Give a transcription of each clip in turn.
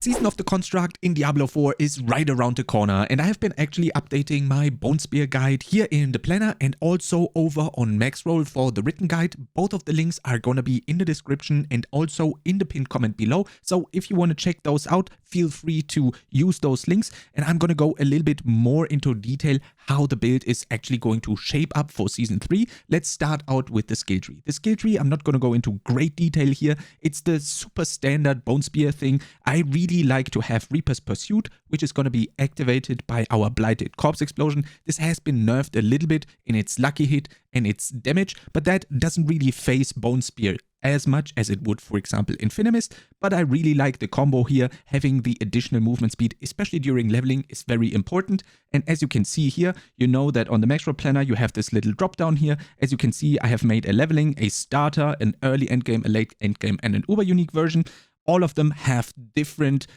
Season of the Construct in Diablo 4 is right around the corner, and I have been actually updating my Bonespear guide here in the planner and also over on Maxroll for the written guide. Both of the links are gonna be in the description and also in the pinned comment below. So if you want to check those out, feel free to use those links, and I'm gonna go a little bit more into detail how the build is actually going to shape up for Season 3. Let's start out with the skill tree. The skill tree, I'm not gonna go into great detail here. It's the super standard Bonespear thing. I really like to have Reaper's Pursuit, which is going to be activated by our Blighted Corpse Explosion. This has been nerfed a little bit in its lucky hit and its damage, but that doesn't really phase Bonespear as much as it would, for example, Infinimist. But I really like the combo here. Having the additional movement speed, especially during leveling, is very important. And as you can see here, you know that on the Maxroll planner, you have this little drop down here. As you can see, I have made a leveling, a starter, an early endgame, a late endgame, and an uber unique version. All of them have different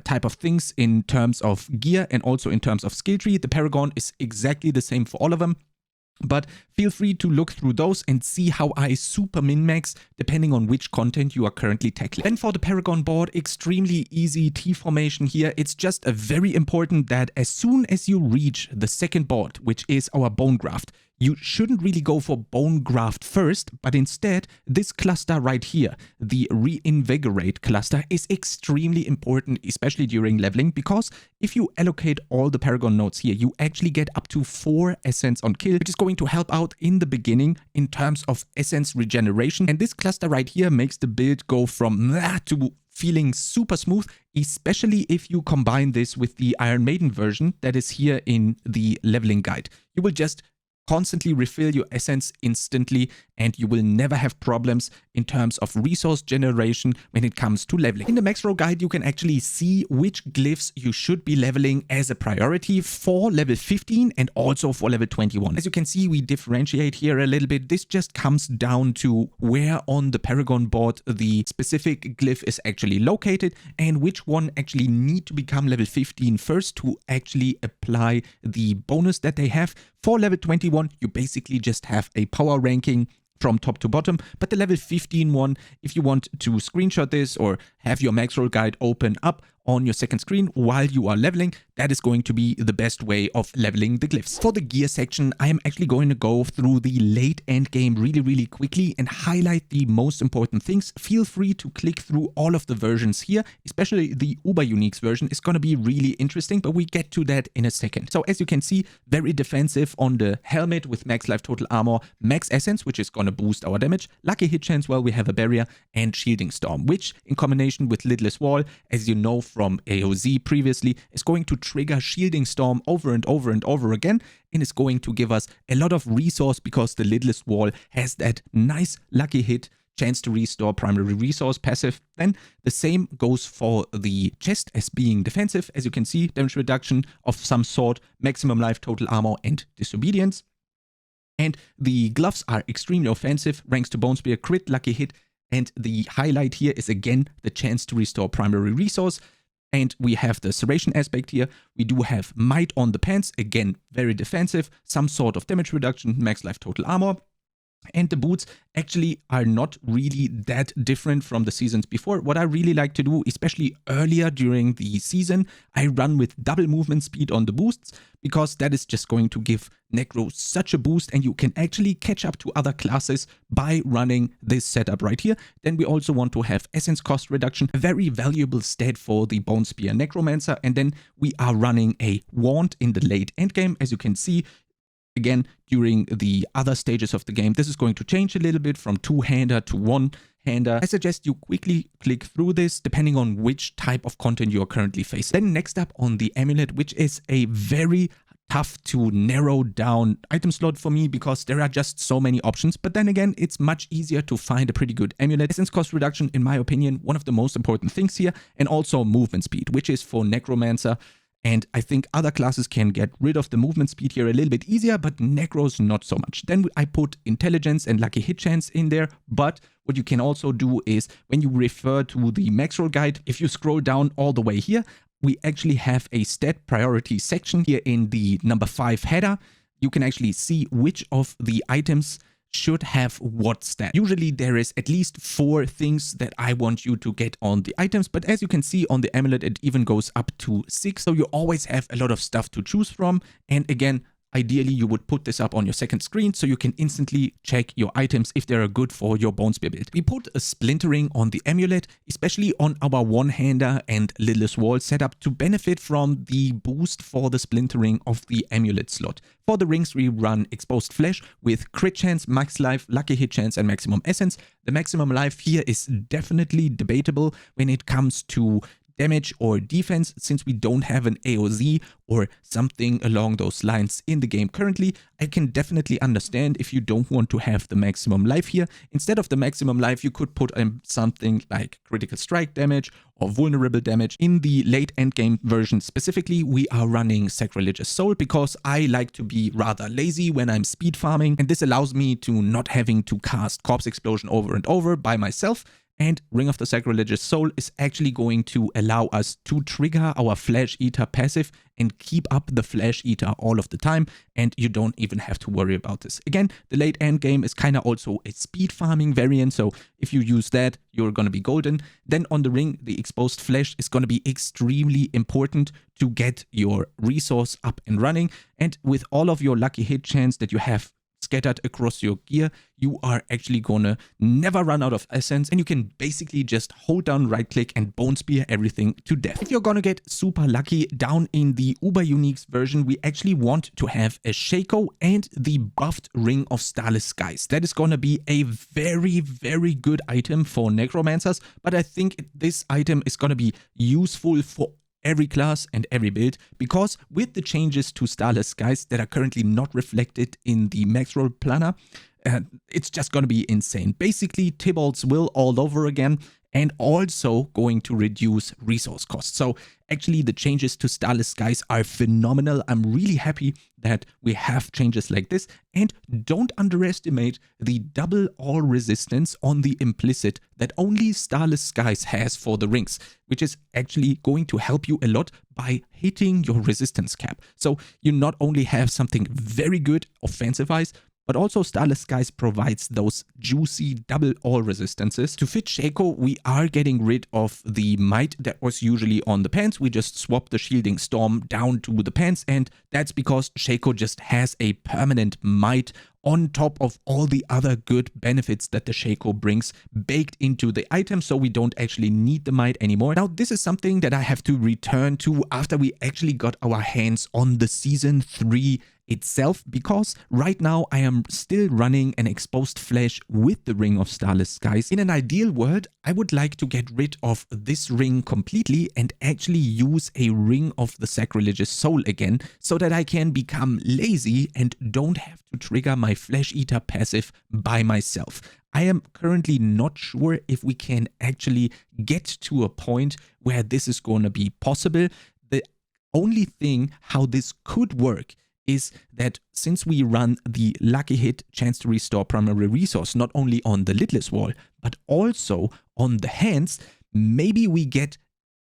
type of things in terms of gear and also in terms of skill tree. The Paragon is exactly the same for all of them. But feel free to look through those and see how I super min-max depending on which content you are currently tackling. Then for the Paragon board, extremely easy T formation here. It's just very important that as soon as you reach the second board, which is our Bone Graft, you shouldn't really go for Bone Graft first, but instead this cluster right here, the Reinvigorate cluster, is extremely important, especially during leveling, because if you allocate all the Paragon nodes here, you actually get up to 4 essence on kill, which is going to help out in the beginning in terms of essence regeneration. And this cluster right here makes the build go from to feeling super smooth, especially if you combine this with the Iron Maiden version that is here in the leveling guide. You will just constantly refill your essence instantly, and you will never have problems in terms of resource generation when it comes to leveling. In the Maxroll guide, you can actually see which glyphs you should be leveling as a priority for level 15 and also for level 21. As you can see, we differentiate here a little bit. This just comes down to where on the Paragon board the specific glyph is actually located and which one actually need to become level 15 first to actually apply the bonus that they have. For level 21, you basically just have a power ranking from top to bottom, but the level 15 one, if you want to screenshot this or have your Maxroll guide open up on your second screen while you are leveling, that is going to be the best way of leveling the glyphs. For the gear section, I am actually going to go through the late end game really quickly and highlight the most important things. Feel free to click through all of the versions here, especially the Uber Uniques version is going to be really interesting, but we get to that in a second. So as you can see, very defensive on the helmet with max life total armor, max essence, which is going to boost our damage, lucky hit chance, well, we have a barrier, and shielding storm, which in combination with lidless wall, as you know from AoZ previously, is going to trigger shielding storm over and over again, and is going to give us a lot of resource because the lidless wall has that nice lucky hit chance to restore primary resource passive. Then the same goes for the chest as being defensive. As you can see, damage reduction of some sort, maximum life total armor, and disobedience. And the gloves are extremely offensive, ranks to Bonespear, crit, lucky hit, and the highlight here is again the chance to restore primary resource. And we have the serration aspect here. We do have might on the pants, again very defensive, some sort of damage reduction, max life total armor. And the boots actually are not really that different from the seasons before. What I really like to do, especially earlier during the season, I run with double movement speed on the boosts, because that is just going to give Necro such a boost, and you can actually catch up to other classes by running this setup right here. Then we also want to have essence cost reduction, a very valuable stat for the Bonespear Necromancer. And then we are running a wand in the late end game. As you can see, again, during the other stages of the game, this is going to change a little bit from two-hander to one-hander. I suggest you quickly click through this depending on which type of content you are currently facing. Then next up on the amulet, which is a very tough to narrow down item slot for me because there are just so many options. But then again, it's much easier to find a pretty good amulet. Essence cost reduction, in my opinion, one of the most important things here, and also movement speed, which is for Necromancer. And I think other classes can get rid of the movement speed here a little bit easier, but Necros not so much. Then I put intelligence and lucky hit chance in there. But what you can also do is when you refer to the Maxroll guide, if you scroll down all the way here, we actually have a stat priority section here in the number 5 header. You can actually see which of the items should have what stat. Usually there is at least 4 things that I want you to get on the items, but as you can see on the amulet, it even goes up to 6. So you always have a lot of stuff to choose from. And again, ideally, you would put this up on your second screen so you can instantly check your items if they are good for your Bonespear build. We put a splintering on the amulet, especially on our one-hander and Lidless Wall setup to benefit from the boost for the splintering of the amulet slot. For the rings, we run Exposed Flesh with crit chance, max life, lucky hit chance, and maximum essence. The maximum life here is definitely debatable when it comes to damage or defense, since we don't have an AoZ or something along those lines in the game currently. I can definitely understand if you don't want to have the maximum life here. Instead of the maximum life, you could put something like critical strike damage or vulnerable damage. In the late endgame version specifically, we are running Sacrilegious Soul because I like to be rather lazy when I'm speed farming, and this allows me to not having to cast Corpse Explosion over and over by myself. And Ring of the Sacrilegious Soul is actually going to allow us to trigger our Flesh Eater passive and keep up the Flesh Eater all of the time, and you don't even have to worry about this. Again, the late end game is kind of also a speed farming variant, so if you use that, you're going to be golden. Then on the ring, the Exposed Flesh is going to be extremely important to get your resource up and running, and with all of your lucky hit chance that you have scattered across your gear, you are actually gonna never run out of essence, and you can basically just hold down right click and bone spear everything to death. If you're gonna get super lucky, down in the Uber Uniques version, we actually want to have a Shaco and the buffed Ring of Starless Skies. That is gonna be a very, very good item for Necromancers, but I think this item is gonna be useful for every class and every build, because with the changes to Starless Skies that are currently not reflected in the max roll planner, it's just going to be insane. Basically, Tybalt's Will all over again, and also going to reduce resource costs. So actually the changes to Starless Skies are phenomenal. I'm really happy that we have changes like this, and don't underestimate the double all resistance on the implicit that only Starless Skies has for the rings, which is actually going to help you a lot by hitting your resistance cap. So you not only have something very good offensive-wise, but also Starless Skies provides those juicy double all resistances. To fit Shaco, we are getting rid of the might that was usually on the pants. We just swapped the Shielding Storm down to the pants, and that's because Shaco just has a permanent might on top of all the other good benefits that the Shaco brings baked into the item, so we don't actually need the might anymore. Now, this is something that I have to return to after we actually got our hands on the Season 3 itself, because right now I am still running an Exposed Flesh with the Ring of Starless Skies. In an ideal world, I would like to get rid of this ring completely and actually use a Ring of the Sacrilegious Soul again, so that I can become lazy and don't have to trigger my Flesh Eater passive by myself. I am currently not sure if we can actually get to a point where this is going to be possible. The only thing how this could work is that since we run the lucky hit chance to restore primary resource not only on the lidless wall but also on the hands, maybe we get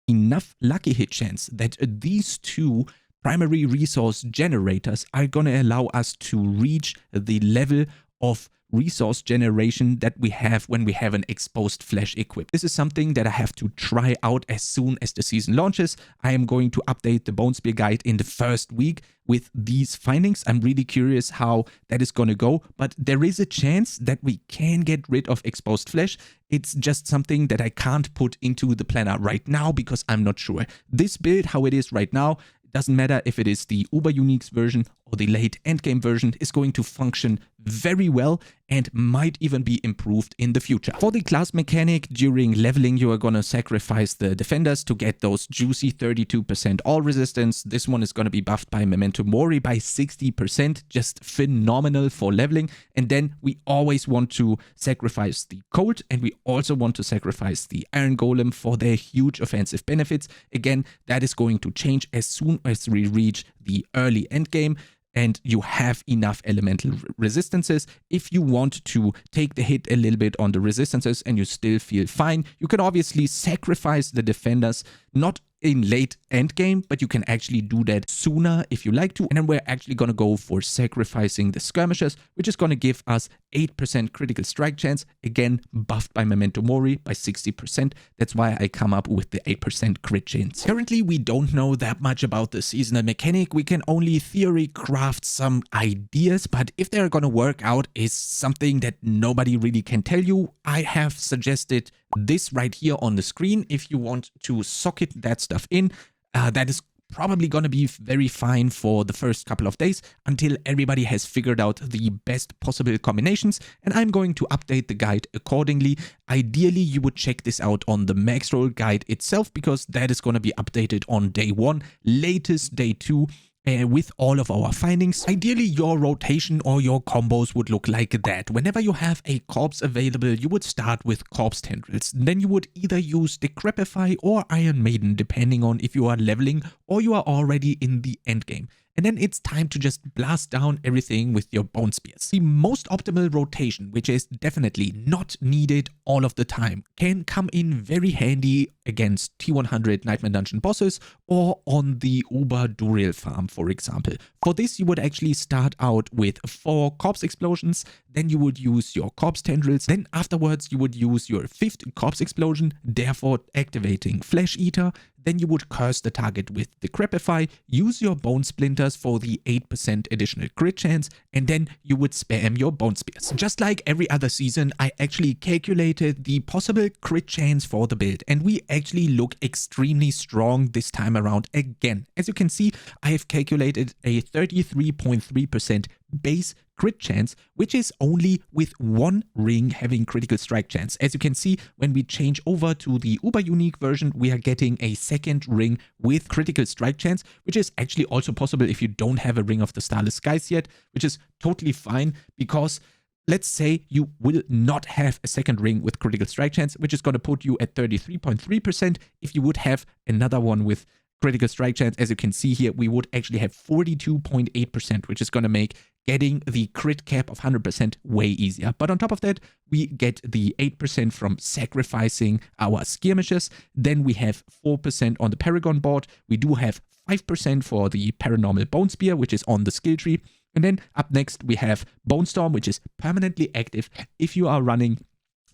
enough lucky hit chance that these two primary resource generators are going to allow us to reach the level of resource generation that we have when we have an Exposed Flesh equipped. This is something that I have to try out as soon as the season launches. I am going to update the Bonespear guide in the first week with these findings. I'm really curious how that is going to go, but there is a chance that we can get rid of Exposed Flesh. It's just something that I can't put into the planner right now because I'm not sure. This build, how it is right now, doesn't matter if it is the Uber Uniques version or the late endgame version, is going to function very well and might even be improved in the future. For the class mechanic, during leveling you are going to sacrifice the defenders to get those juicy 32% all resistance. This one is going to be buffed by Memento Mori by 60%, just phenomenal for leveling. And then we always want to sacrifice the Colt, and we also want to sacrifice the Iron Golem for their huge offensive benefits. Again, that is going to change as soon as we reach the early endgame and you have enough elemental resistances. If you want to take the hit a little bit on the resistances and you still feel fine, you can obviously sacrifice the defenders, not in late end game, but you can actually do that sooner if you like to. And then we're actually going to go for sacrificing the skirmishers, which is going to give us 8% critical strike chance, again buffed by Memento Mori by 60%. That's why I come up with the 8% crit chance. Currently we don't know that much about the seasonal mechanic. We can only theory craft some ideas, but if they're going to work out is something that nobody really can tell you. I have suggested this right here on the screen. If you want to socket that stuff in, that is probably going to be very fine for the first couple of days until everybody has figured out the best possible combinations, and I'm going to update the guide accordingly. Ideally, you would check this out on the max roll guide itself, because that is going to be updated on day 1, latest day 2. With all of our findings. Ideally, your rotation or your combos would look like that. Whenever you have a corpse available, you would start with corpse tendrils. Then you would either use Decrepify or Iron Maiden, depending on if you are leveling or you are already in the end game. And then it's time to just blast down everything with your bone spears. The most optimal rotation, which is definitely not needed all of the time, can come in very handy against T100 Nightmare Dungeon bosses or on the Uber Duriel farm, for example. For this, you would actually start out with 4 corpse explosions, then you would use your corpse tendrils, then afterwards you would use your 5th corpse explosion, therefore activating Flesh Eater. Then you would curse the target with Decrepify, use your Bone Splinters for the 8% additional crit chance, and then you would spam your Bone Spears. Just like every other season, I actually calculated the possible crit chance for the build, and we actually look extremely strong this time around again. As you can see, I have calculated a 33.3% base crit chance, which is only with 1 ring having critical strike chance. As you can see, when we change over to the Uber Unique version, we are getting a 2nd ring with critical strike chance, which is actually also possible if you don't have a Ring of the Starless Skies yet, which is totally fine, because let's say you will not have a 2nd ring with critical strike chance, which is going to put you at 33.3%. If you would have another one with critical strike chance, as you can see here, we would actually have 42.8%, which is going to make getting the crit cap of 100% way easier. But on top of that, we get the 8% from sacrificing our skirmishes. Then we have 4% on the Paragon board. We do have 5% for the Paranormal Bonespear, which is on the skill tree. And then up next, we have Bone Storm, which is permanently active if you are running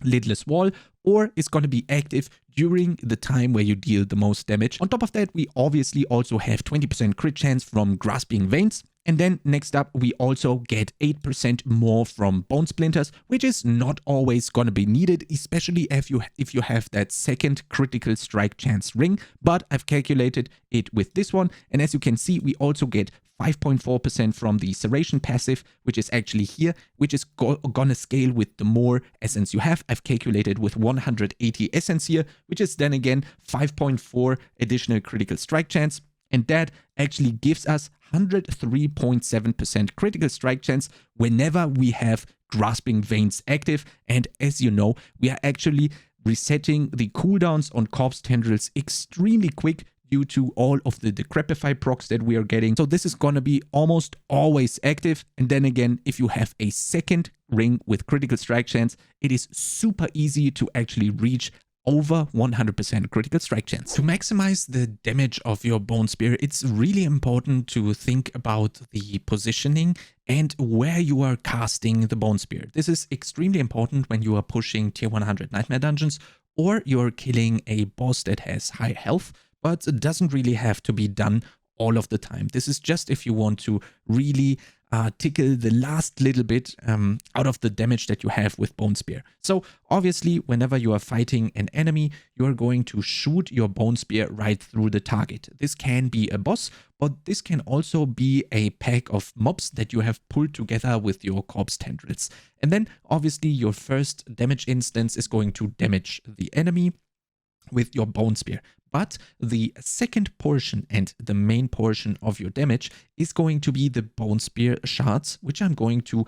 Lidless Wall, or is going to be active during the time where you deal the most damage. On top of that, we obviously also have 20% crit chance from Grasping Veins. And then next up, we also get 8% more from Bone Splinters, which is not always going to be needed, especially if you have that 2nd critical strike chance ring. But I've calculated it with this one. And as you can see, we also get 5.4% from the Serration passive, which is actually here, which is gonna scale with the more essence you have. I've calculated with 180 essence here, which is then again 5.4 additional critical strike chance. And that actually gives us 103.7% critical strike chance whenever we have Grasping Veins active. And as you know, we are actually resetting the cooldowns on Corpse Tendrils extremely quick due to all of the Decrepify procs that we are getting. So this is going to be almost always active. And then again, if you have a 2nd ring with critical strike chance, it is super easy to actually reach over 100% critical strike chance. To maximize the damage of your Bone Spear, it's really important to think about the positioning and where you are casting the Bone Spear. This is extremely important when you are pushing tier 100 Nightmare Dungeons, or you're killing a boss that has high health, but it doesn't really have to be done all of the time. This is just if you want to really tickle the last little bit out of the damage that you have with Bone Spear. So obviously, whenever you are fighting an enemy, you are going to shoot your Bone Spear right through the target. This can be a boss, but this can also be a pack of mobs that you have pulled together with your Corpse Tendrils. And then obviously your first damage instance is going to damage the enemy with your Bone Spear. But the 2nd portion and the main portion of your damage is going to be the Bone Spear shards, which I'm going to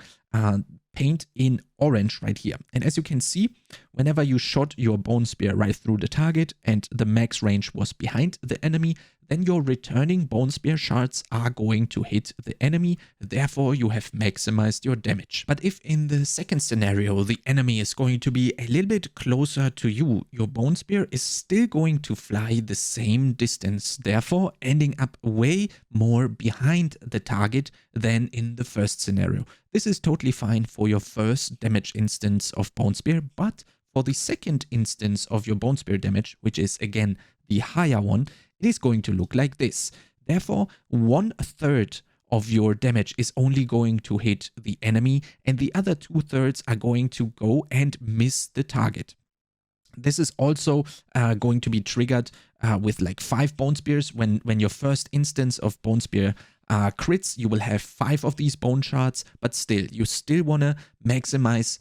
paint in orange right here. And as you can see, whenever you shot your Bonespear right through the target and the max range was behind the enemy, then your returning Bonespear shards are going to hit the enemy, therefore you have maximized your damage. But if in the second scenario the enemy is going to be a little bit closer to you, your Bonespear is still going to fly the same distance, therefore ending up way more behind the target than in the first scenario. This is totally fine for your first damage instance of Bonespear, but for the second instance of your Bonespear damage, which is again the higher one, it is going to look like this. Therefore, 1/3 of your damage is only going to hit the enemy, and the other 2/3 are going to go and miss the target. This is also going to be triggered with like 5 Bonespears. When your first instance of Bonespear crits, you will have 5 of these bone shards, but still, you still want to maximize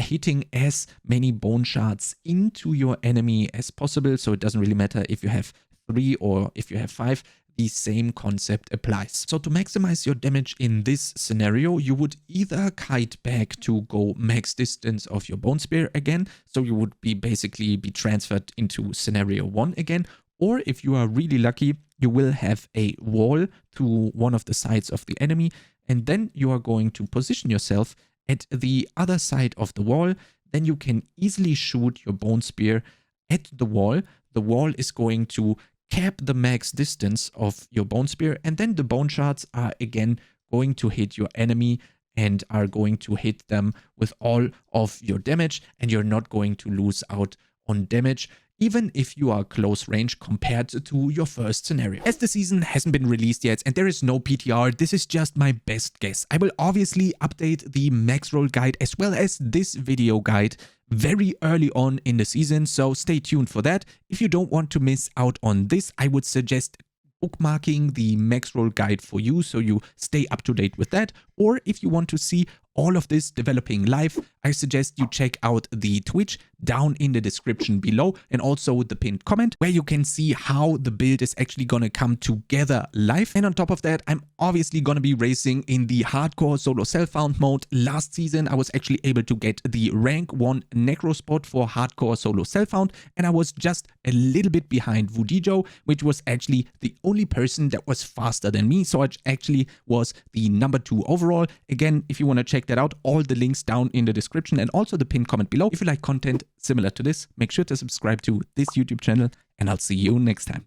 hitting as many bone shards into your enemy as possible. So it doesn't really matter if you have 3 or if you have 5, the same concept applies. So to maximize your damage in this scenario, you would either kite back to go max distance of your Bonespear again, so you would basically be transferred into scenario 1 again, or if you are really lucky, you will have a wall to one of the sides of the enemy, and then you are going to position yourself at the other side of the wall. Then you can easily shoot your Bonespear at the wall. The wall is going to cap the max distance of your Bonespear, and then the bone shards are again going to hit your enemy and are going to hit them with all of your damage, and you're not going to lose out on damage, even if you are close range compared to your first scenario. As the season hasn't been released yet and there is no PTR, this is just my best guess. I will obviously update the max roll guide as well as this video guide very early on in the season, so stay tuned for that. If you don't want to miss out on this, I would suggest bookmarking the max roll guide for you so you stay up to date with that. Or if you want to see all of this developing live, I suggest you check out the Twitch down in the description below, and also the pinned comment where you can see how the build is actually gonna come together live. And on top of that, I'm obviously gonna be racing in the hardcore solo self-found mode. Last season, I was actually able to get the rank 1 necro spot for hardcore solo self-found, and I was just a little bit behind Vudijo, which was actually the only person that was faster than me, so I actually was the number 2 overall. Again, if you want to check that out, all the links down in the description and also the pinned comment below. If you like content similar to this, make sure to subscribe to this YouTube channel, and I'll see you next time.